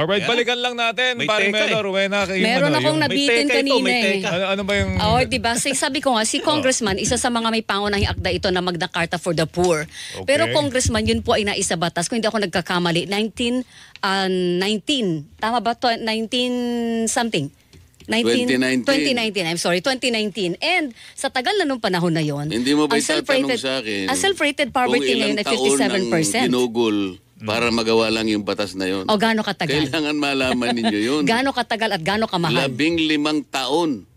Alright, balikan lang natin. May Paring teka Melo, Rowena. Meron akong nabitin kanina eh. Ano ba yung... Di ba? Sabi ko nga, si Congressman, isa sa mga may pangunahing akda ito na Magna Carta for the Poor. Okay. Pero Congressman, yun po ay naisa batas. Kung hindi ako nagkakamali, 19, tama ba? 19 something. 2019. 2019, I'm sorry, 2019. And sa tagal na nung panahon na yon, Hindi mo ba ang itatanong sa akin ang self-rated poverty ngayon ay 57%. Ginugol para magawa lang yung batas na yon? O gaano katagal? Kailangan malaman ninyo yun. Gaano katagal at gaano kamahal? 15 taon.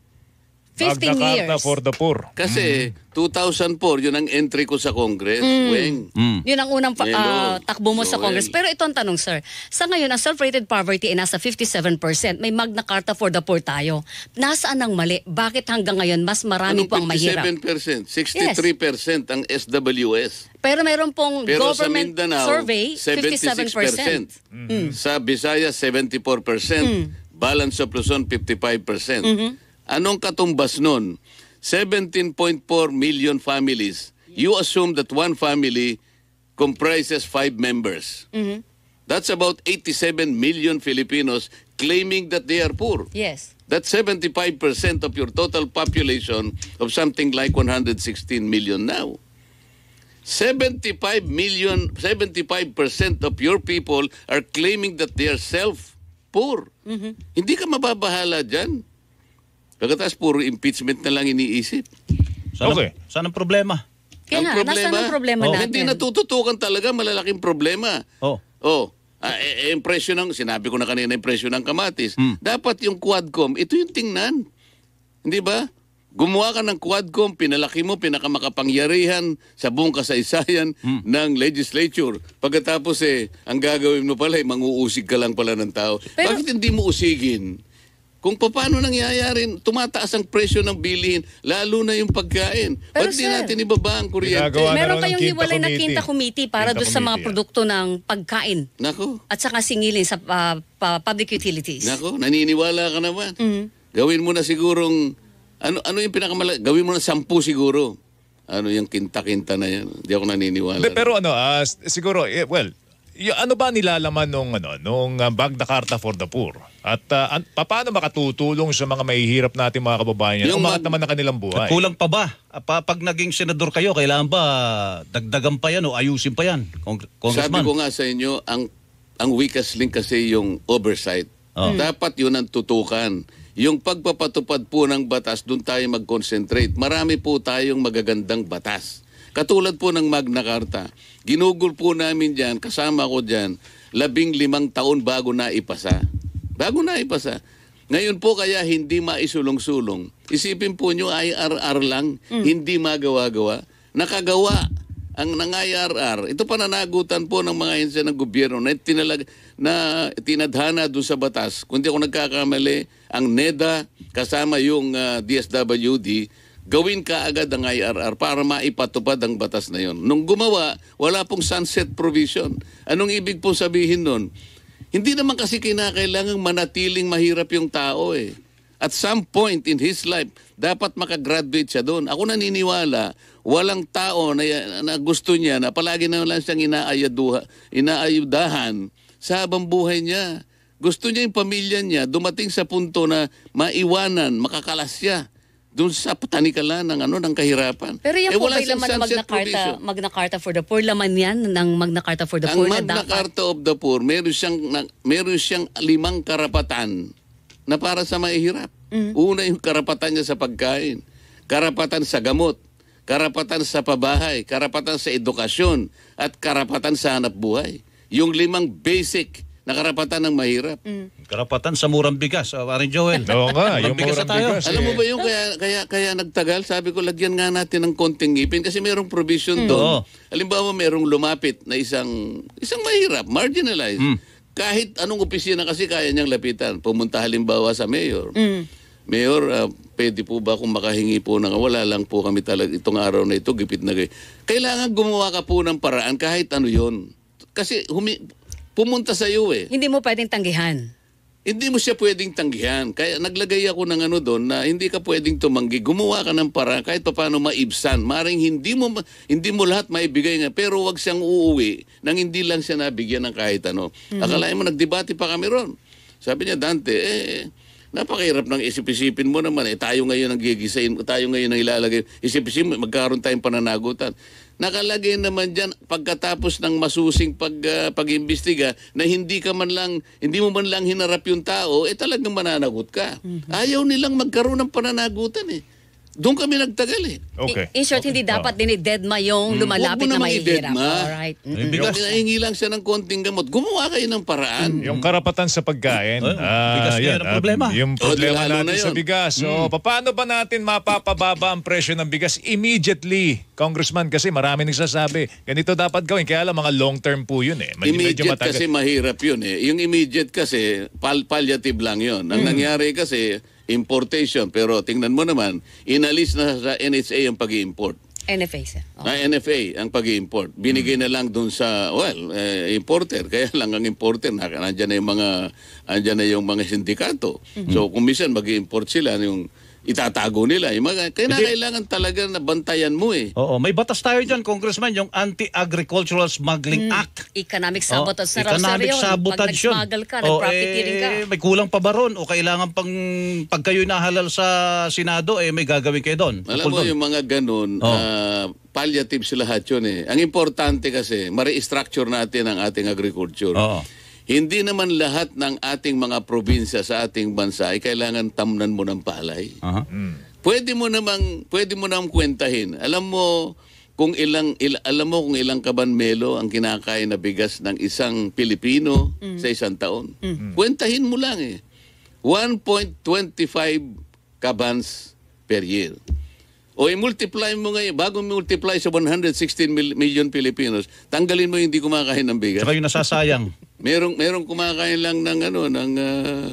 15 Magna years. Carta for the Poor. Kasi 2004, yun ang entry ko sa Congress. Weng. Yun ang unang Melo, takbo mo sa Joel. Congress. Pero ito ang tanong, sir. Sa ngayon, ang self-rated poverty ay nasa 57%. May Magna Carta for the Poor tayo. Nasaan ang mali? Bakit hanggang ngayon mas marami Anong po ang mahirap? 57%? 63% ang SWS. Pero mayroon pong Pero sa government Mindanao, survey, 76%. 57%. Sa Visayas, 74%. Balance of Luzon, 55%. Anong katumbas nun? 17.4 million families. You assume that one family comprises 5 members. That's about 87 million Filipinos claiming that they are poor. Yes. That's 75% of your total population of something like 116 million now. 75% of your people are claiming that they are self-poor. Hindi ka mababahala dyan. Pagkatapos puro impeachment na lang iniisip. Saan ang problema? Kaya nga, nasaan ang problema natin? Hindi natututukan talaga, malalaking problema. Yung presyo ng, sinabi ko na kanina yung presyo ng kamatis. Dapat yung Quadcom, ito yung tingnan. Hindi ba? Gumawa ka ng Quadcom, pinalaki mo, pinakamakapangyarihan sa buong kasaysayan ng legislature. Pagkatapos ang gagawin mo pala, manguusig ka lang pala ng tao. Pero, bakit hindi mo usigin? Kung paano nangyayari, tumataas ang presyo ng bilihin, lalo na yung pagkain. Ba't di natin ibaba ang kuryente? Meron kayong hiwalay na Quinta Committee para doon sa mga produkto ng pagkain. Nako. At saka singilin sa public utilities. Nako, naniniwala ka naman. Gawin mo na sigurong, ano yung pinakamalaki? Gawin mo na 10 siguro. Ano yung kinta-kinta na yan? Hindi ako naniniwala. Pero siguro, ano ba nilalaman nung Magna Carta for the Poor? At paano makatutulong sa mga mahihirap natin mga kababayan yan? Umangat naman ng kanilang buhay. At kulang pa ba? Pag naging senador kayo, kailangan ba dagdagan pa yan o ayusin pa yan? Congressman? Sabi ko nga sa inyo, ang weakest link kasi yung oversight. Dapat yun ang tutukan. Yung pagpapatupad po ng batas, doon tayo mag-concentrate. Marami po tayong magagandang batas. Katulad po ng Magna Carta, ginugol po namin dyan, kasama ko dyan, 15 taon bago na ipasa. Ngayon po kaya hindi maisulong-sulong. Isipin po nyo, IRR lang, hindi magawa-gawa. Nakagawa ang ng IRR. Ito pananagutan po ng mga ahensya ng gobyerno na tinadhana doon sa batas. Kung di ako nagkakamali, ang NEDA kasama yung DSWD, gawin ka agad ang IRR para maipatupad ang batas na yon. Nung gumawa, wala pong sunset provision. Anong ibig pong sabihin nun? Hindi naman kasi kinakailangang manatiling mahirap yung tao eh. At some point in his life, dapat makagraduate siya doon. Ako naniniwala, walang tao na gusto niya na palagi na lang siyang inaayudahan sa habang buhay niya. Gusto niya yung pamilya niya dumating sa punto na maiwanan, makakalas siya doon sa panikalan ng kahirapan. Pero yan po wala ba'y laman ng Magna Carta for the Poor? Laman yan ng Magna Carta for the Poor? Ang Magna Carta of the Poor, meron siyang 5 karapatan na para sa mahihirap. Una yung karapatan niya sa pagkain, karapatan sa gamot, karapatan sa pabahay, karapatan sa edukasyon, at karapatan sa hanap buhay. Yung 5 basic na karapatan ng mahirap. Karapatan sa murang bigas. Paring Joel. Oo nga, yung bigas murang tayo. bigas. Alam mo ba yung kaya nagtagal? Sabi ko, lagyan nga natin ng konting ngipin kasi merong provision doon. Halimbawa, merong lumapit na isang mahirap, marginalized. Kahit anong opisina kasi kaya niyang lapitan. Pumunta halimbawa sa mayor. Mayor, pwede po ba kung makahingi po ng wala lang po kami talaga itong araw na ito, gipit na gay. Kailangan gumawa ka po ng paraan kahit ano yon. Kasi pumunta sa iyo eh. Hindi mo pwedeng tanggihan. hindi mo siya pwedeng tanggihan. Kaya naglagay ako ng ano doon na hindi ka pwedeng tumanggi. Gumawa ka ng paraan kahit paano maibsan. Maring hindi mo lahat maibigay nga, pero wag siyang uuwi nang hindi lang siya nabigyan ng kahit ano. Akalain mo nagdebate pa kami ron. Sabi niya, Dante, napakahirap ng isip-isipin mo naman. Tayo ngayon ang gigisain, tayo ngayon ang ilalagay. Isip-isipin mo, magkaroon tayong pananagutan. Nakalagay naman dyan pagkatapos ng masusing pag-imbestiga na hindi mo man lang hinarap yung tao, talagang mananagot ka. Ayaw nilang magkaroon ng pananagutan eh. Doon kami nagtagal eh. Okay. In short, hindi dapat dinidedma yung lumalapit na mahihirap. Alright. Yung hinahingi lang siya ng konting gamot, gumawa kayo ng paraan. Yung karapatan sa pagkain. Bigas na yun ang problema. Yung problema lalo natin na sa yun. bigas. So, paano ba natin mapapababa ang presyo ng bigas immediately? Congressman, kasi marami nagsasabi, ganito dapat gawin. Kaya lang mga long-term po yun eh. Medyo Immediate matagal. kasi mahirap yun eh. Yung immediate kasi, palliative lang yun. Ang nangyari kasi, importation. Pero tingnan mo naman, inalis na sa NHA ang pag-i-import. NFA, sir. NFA ang pag-i-import. Binigay na lang dun sa, importer. Kaya lang ang importer, nandiyan na yung mga sindikato. So kung minsan mag-i-import sila, yung itatago nila. Kailangan talaga na bantayan mo eh. Oo, may batas tayo dyan, Congressman, yung Anti-Agricultural Smuggling Act. Economic sabotage na raw, sir, Economic yun. Pag sabotage yun. nag-smuggle ka, nag-profiteering ka. May kulang pa ba ron? O kailangan pag kayo'y nahalal sa Senado, may gagawin kayo doon? Alam mo yung mga ganun, palliative sila lahat yun eh. Ang importante kasi, ma-restructure natin ang ating agriculture. Oo. Hindi naman lahat ng ating mga probinsya sa ating bansa ay kailangan tamnan mo ng palay. Pwede mo namang kwentahin. Alam mo kung ilang kabanmelo ang kinakain na bigas ng isang Pilipino sa isang taon. Kwentahin mo lang eh. 1.25 kabans per year. O i-multiply mo ngayon, bago multiply sa 116 million Filipinos, tanggalin mo yung hindi kumakain ng bigas. Saka yung nasasayang. Merong kumakain lang ng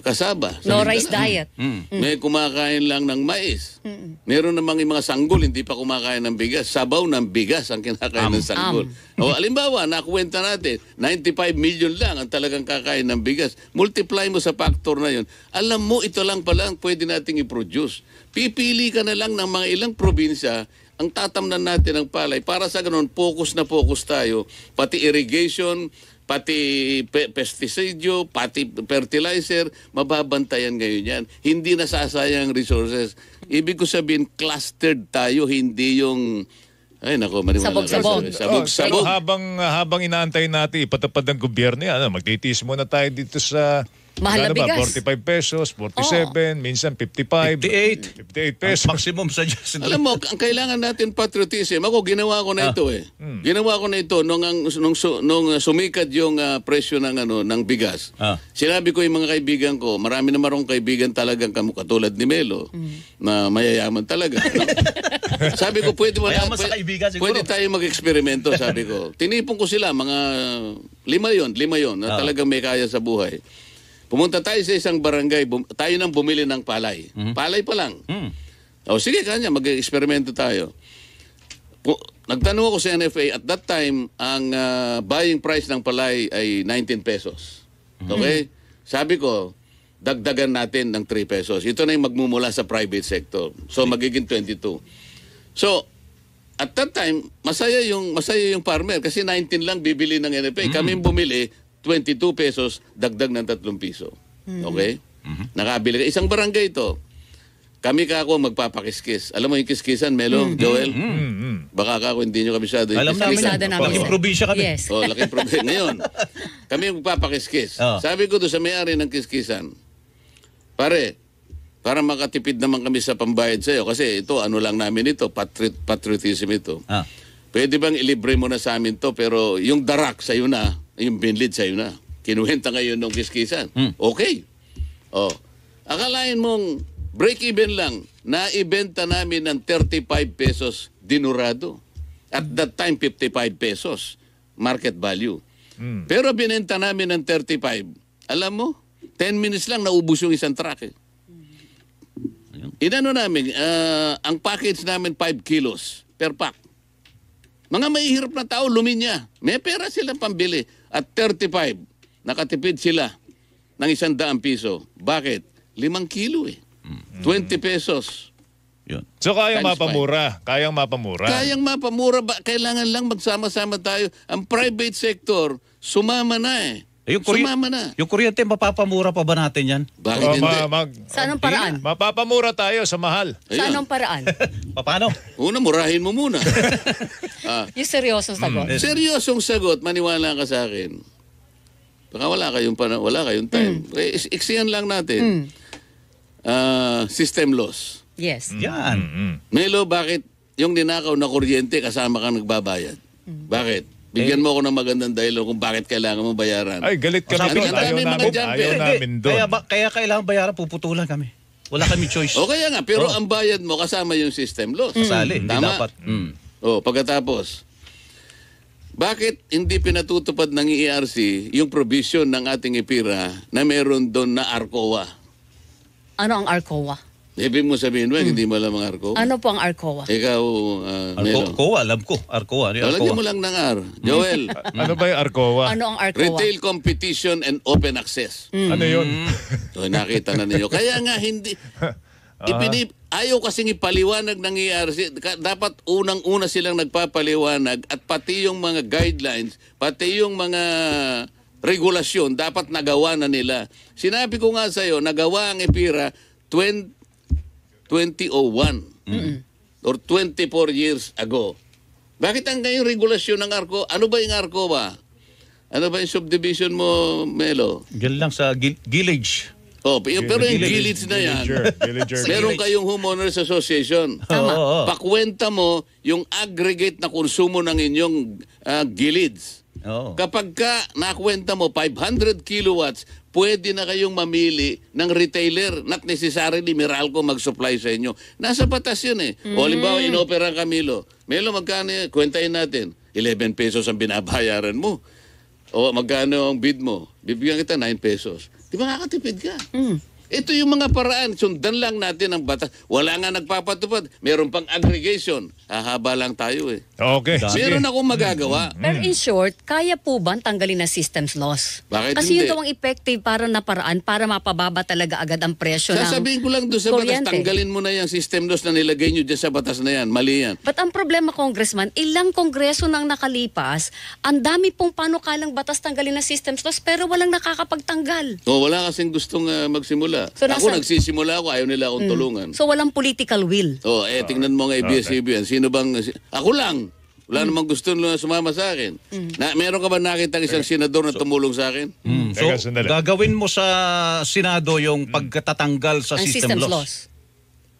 kasaba. No rice diet. May kumakain lang ng mais. Meron namang yung mga sanggol hindi pa kumakain ng bigas. Sabaw ng bigas ang kinakain ng sanggol. O alimbawa, nakuwenta natin 95 million lang ang talagang kakain ng bigas. Multiply mo sa factor na yun. Alam mo, ito lang pala ang pwede nating i-produce. Pipili ka na lang ng mga ilang probinsya ang tatamnan natin ng palay. Para sa ganun, focus tayo. Pati irrigation, pati pesticide, pati fertilizer, mababantayan ngayon yan. Hindi nasasayang resources. Ibig ko sabihin, clustered tayo, hindi yung... Ay, nako, maniwala. Sabog-sabog. Pero habang inaantay natin ipatupad ng gobyerno yan, magtitiis muna tayo dito sa... Mahal na bigas. 45 pesos, 47, minsan 55, 58 pesos. Ang maximum sa Diyos. Alam mo, ang kailangan natin patriotism. Ako, ginawa ko na ito eh. Ginawa ko na ito nung sumikat yung presyo ng bigas. Sinabi ko yung mga kaibigan ko, marami na marong kaibigan talagang katulad ni Melo, na mayayaman talaga. Sabi ko, pwede tayo mag-eksperimento, sabi ko. Tinipon ko sila, mga lima yon na talagang may kaya sa buhay. Pumunta tayo sa isang barangay, tayo nang bumili ng palay. Palay pa lang. O sige, kanya, mag-eksperimento tayo. Nagtanong ako sa NFA, at that time, ang buying price ng palay ay 19 pesos. Okay? Sabi ko, dagdagan natin ng 3 pesos. Ito na yung magmumula sa private sector. So, magiging 22. So, at that time, masaya yung farmer kasi 19 lang bibili ng NFA. Kami bumili, 22 pesos, dagdag ng 3 piso. Okay? Nakabili ka. Isang barangay ito. Kami kako magpapakiskis. Alam mo yung kiskisan, Melo, Joel? Baka kako hindi nyo kabisado yung Alam namin. Kabisado namin. Laking probinsya kami. Yes. laking probinsya. Ngayon, kami magpapakiskis. Sabi ko doon sa may-ari ng kiskisan, pare, para makatipid naman kami sa pambayad sa'yo, kasi ito, ano lang namin ito, patriotism ito. Pwede bang ilibre mo na sa amin to, pero yung darak sa'yo na, yung binlid sa'yo na. Kinuwenta ngayon ng kiskisan. Okay. Akalain mong break-even lang, naibenta namin ng 35 pesos dinurado. At that time, 55 pesos market value. Pero binenta namin ng 35. Alam mo, 10 minutes lang naubos yung isang truck eh. Inano namin, ang package namin 5 kilos per pack. Mga mahihirap na tao, luminya. May pera silang pambili. At 35, nakatipid sila ng 100 piso. Bakit? 5 kilo eh. 20 pesos. Yun. So kayang Times mapamura. Kayang mapamura. Kayang mapamura ba? Kailangan lang magsama-sama tayo. Ang private sector, sumama na eh. Sumama na. Yung kuryente, mapapamura pa ba natin yan? Bakit hindi? Sa anong paraan? Mapapamura tayo sa mahal. Sa Ayun. anong paraan? Paano? Una, murahin mo muna. Yung seryosong sagot. Seryosong sagot, maniwala ka sa akin. Baka wala kayong time. Iksiyan lang natin. System loss. Yes. Yan. Melo, bakit yung ninakaw na kuryente kasama kang nagbabayad? Bakit? Bigyan mo ako ng magandang dahilan kung bakit kailangan mo bayaran. Ay, galit kami Sabi doon. nga, Ayaw dami mga namin, jumper. ayaw namin doon. Kaya kailangan bayaran, puputulan kami. Wala kami choice. O kaya nga, pero ang bayad mo kasama yung system loss. Kasali, hindi Tama? dapat. Pagkatapos, bakit hindi pinatutupad ng ERC yung provision ng ating IPIRA na meron doon na ARCOA? Ano ang ARCOA? Ibig mo sabihin, hindi mo alam ang ARCOA? Ano po ang ARCOA? Ikaw, Melo. Arcoa, alam ko. Arcoa. Ano yung Lagyan Arcoa? mo lang ng R. Joel, Ano ba yung ARCOA? Ano ang ARCOA? Retail Competition and Open Access. Ano yun? So, nakita na ninyo. Kaya nga, hindi... ayaw kasing ipaliwanag ng ERC. Dapat unang-una silang nagpapaliwanag at pati yung mga guidelines, pati yung mga regulasyon, dapat nagawa na nila. Sinabi ko nga sa'yo, nagawa ang EPIRA 2001 or 24 years ago. Bakit ang ngayong regulasyon ng ARCO? Ano ba yung ARCO ba? Ano ba yung subdivision mo, Melo? Diyan lang sa village. Pero yung village na yan, Villager. meron kayong homeowners association. Tama. Oo. Pakwenta mo yung aggregate na konsumo ng inyong gilids. Oo. Kapag ka nakwenta mo 500 kilowatts, pwede na kayong mamili ng retailer. Not necessarily Meralco mag-supply sa inyo. Nasa batas yun eh. O halimbawa, inopera ka Melo. Melo, magkano yan? Kwentahin natin. 11 pesos ang binabayaran mo. O magkano ang bid mo? Bibigyan kita 9 pesos. Di ba kakatipid ka? Ito yung mga paraan. Sundan lang natin ang batas. Wala nga nagpapatupad. Meron pang aggregation. Hahaba lang tayo eh. Okay, sige. Meron akong magagawa. Pero in short, kaya po ba tanggalin na systems loss? Bakit Kasi hindi? yun daw ang effective para na paraan para mapababa talaga agad ang presyo ng Sasabihin ko lang doon sa batas, kuryente. tanggalin mo na yung system loss na nilagay nyo dyan sa batas na yan. Mali yan. But ang problema, Congressman, ilang kongreso nang nakalipas, ang dami pong panukalang batas tanggalin na systems loss pero walang nakakapagtanggal. O, wala kasing gustong magsimula. So, Ako nasa- nagsisimula ako, ayaw nila akong tulungan. So walang political will. O, tingnan mo nga ABS-CBN. Sino bang... Ako lang. Wala namang gusto na sumama sa akin. Meron ka ba nakita isang senador na tumulong sa akin? So, Teka, sandali. gagawin mo sa Senado yung pagkatatanggal sa Ang system systems loss. loss.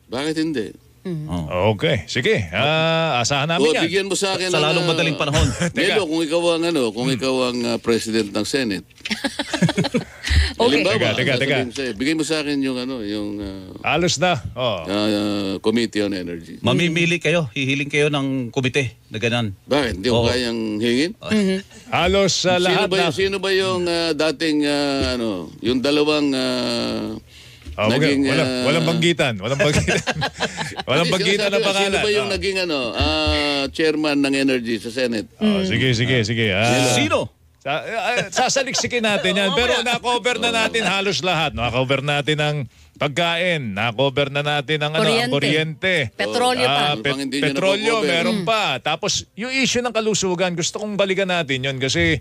Bakit hindi? Okay, sige. Asahan O, namin yan. bigyan mo sa akin Sa lalong madaling panahon. Melo, kung ikaw ang president ng Senate. Okay. Halimbawa, Teka. sasabihin sa'yo, bigyan mo sa akin yung Alos na. Oh. Committee on Energy. Mamimili kayo, hihiling kayo ng komite na ganun. Bakit? Hindi ko Oo. kayang hingin? Halos sa lahat na. Sino ba yung dating yung dalawang naging walang banggitan. Walang banggitan. Walang Hindi, banggitan na sinasabi ko, pangalan. Sino ba yung naging chairman ng Energy sa Senate? Sige. Sino? Sasaliksikin natin yan. Pero na-cover na natin halos lahat. Na-cover natin ang pagkain. Na-cover na natin ang kuryente. Petrolyo pa. Ano pang hindi nyo Petrolyo, na-cover? meron pa. Tapos, yung issue ng kalusugan, gusto kong balikan natin yun kasi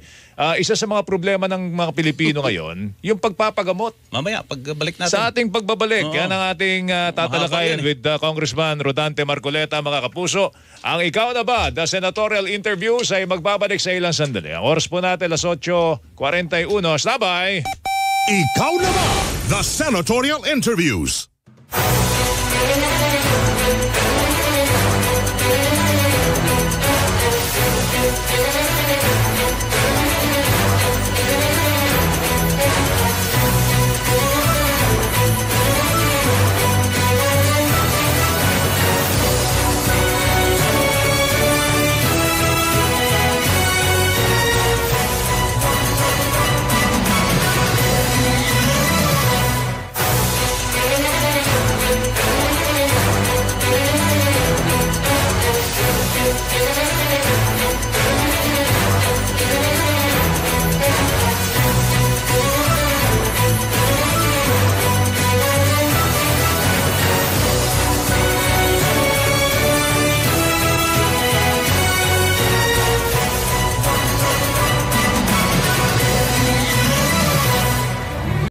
isa sa mga problema ng mga Pilipino ngayon, yung pagpapagamot. Mamaya, pagbalik natin. Sa ating pagbabalik, Oo. yan ang ating tatalakayin Mahaba yan with Congressman Rodante Marcoleta, mga kapuso. Ang Ikaw na Ba? The Senatorial Interviews ay magbabalik sa ilang sandali. Ang oras po natin, alas 8:41. Sabay! Ikaw na ba? The Senatorial Interviews.